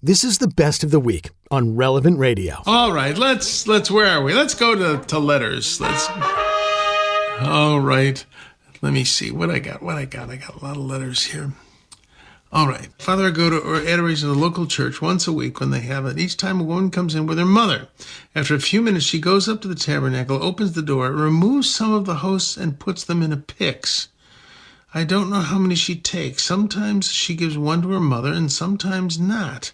This is the best of the week on Relevant Radio. All right, let's where are we? Let's go to letters. All right, let me see what I got. I got a lot of letters here. All right. Father, I go to adoration of the local church once a week when they have it. Each time a woman comes in with her mother. After a few minutes, she goes up to the tabernacle, opens the door, removes some of the hosts, and puts them in a pyx. I don't know how many she takes. Sometimes she gives one to her mother, and sometimes not.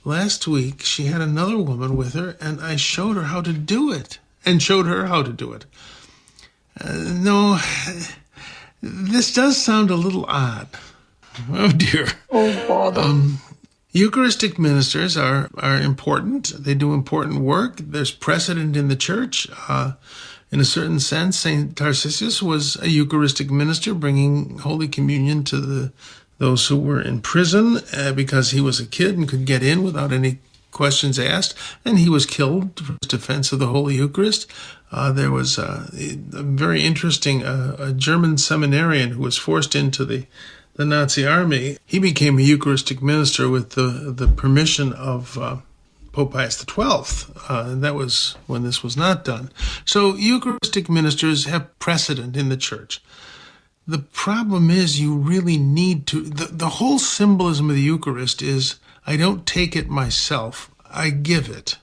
Last week, she had another woman with her, and I showed her how to do it. No, this does sound a little odd. Oh, dear. Oh, Father. Eucharistic ministers are important. They do important work. There's precedent in the church. In a certain sense, St. Tarcisius was a Eucharistic minister, bringing Holy Communion to those who were in prison because he was a kid and could get in without any questions asked, and he was killed for his defense of the Holy Eucharist. There was a very interesting a German seminarian who was forced into the Nazi army. He became a Eucharistic minister with the permission of Pope Pius XII. And that was when this was not done. So Eucharistic ministers have precedent in the church. The problem is you really need to... The whole symbolism of the Eucharist is, I don't take it myself, I give it.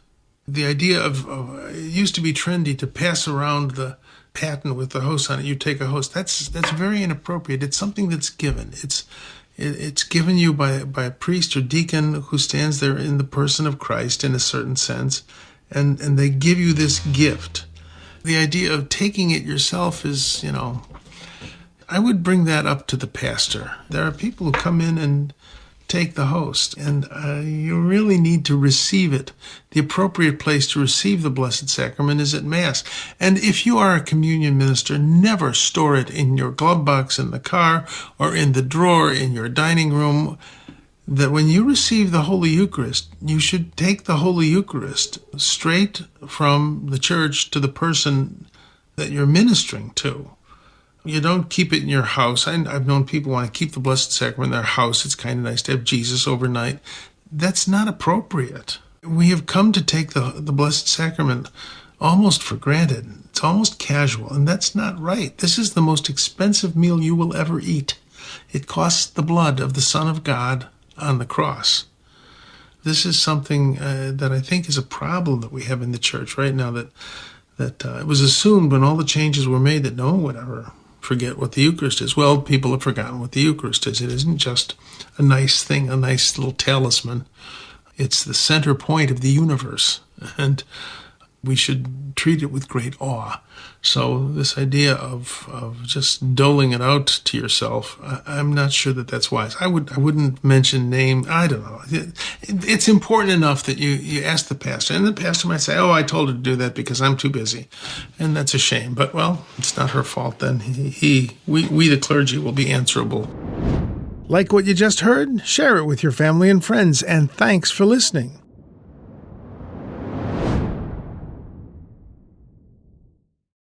The idea of it used to be trendy to pass around the paten with the host on it. You take a host. That's very inappropriate. It's something that's given. It's given you by a priest or deacon who stands there in the person of Christ in a certain sense, and they give you this gift. The idea of taking it yourself is, I would bring that up to the pastor. There are people who come in and take the host, and you really need to receive it. The appropriate place to receive the Blessed Sacrament is at Mass. And if you are a communion minister, never store it in your glove box in the car or in the drawer in your dining room. That when you receive the Holy Eucharist, you should take the Holy Eucharist straight from the church to the person that you're ministering to. You don't keep it in your house. I've known people want to keep the Blessed Sacrament in their house. It's kind of nice to have Jesus overnight. That's not appropriate. We have come to take the Blessed Sacrament almost for granted. It's almost casual, and that's not right. This is the most expensive meal you will ever eat. It costs the blood of the Son of God on the cross. This is something that I think is a problem that we have in the church right now, that it was assumed when all the changes were made that no one would ever forget what the Eucharist is. Well, people have forgotten what the Eucharist is. It isn't just a nice thing, a nice little talisman. It's the center point of the universe, and we should treat it with great awe. So this idea of just doling it out to yourself, I'm not sure that that's wise. I wouldn't mention name. I don't know. It's important enough that you ask the pastor, and the pastor might say, "Oh, I told her to do that because I'm too busy," and that's a shame. But well, it's not her fault. Then we the clergy will be answerable. Like what you just heard? Share it with your family and friends, and thanks for listening.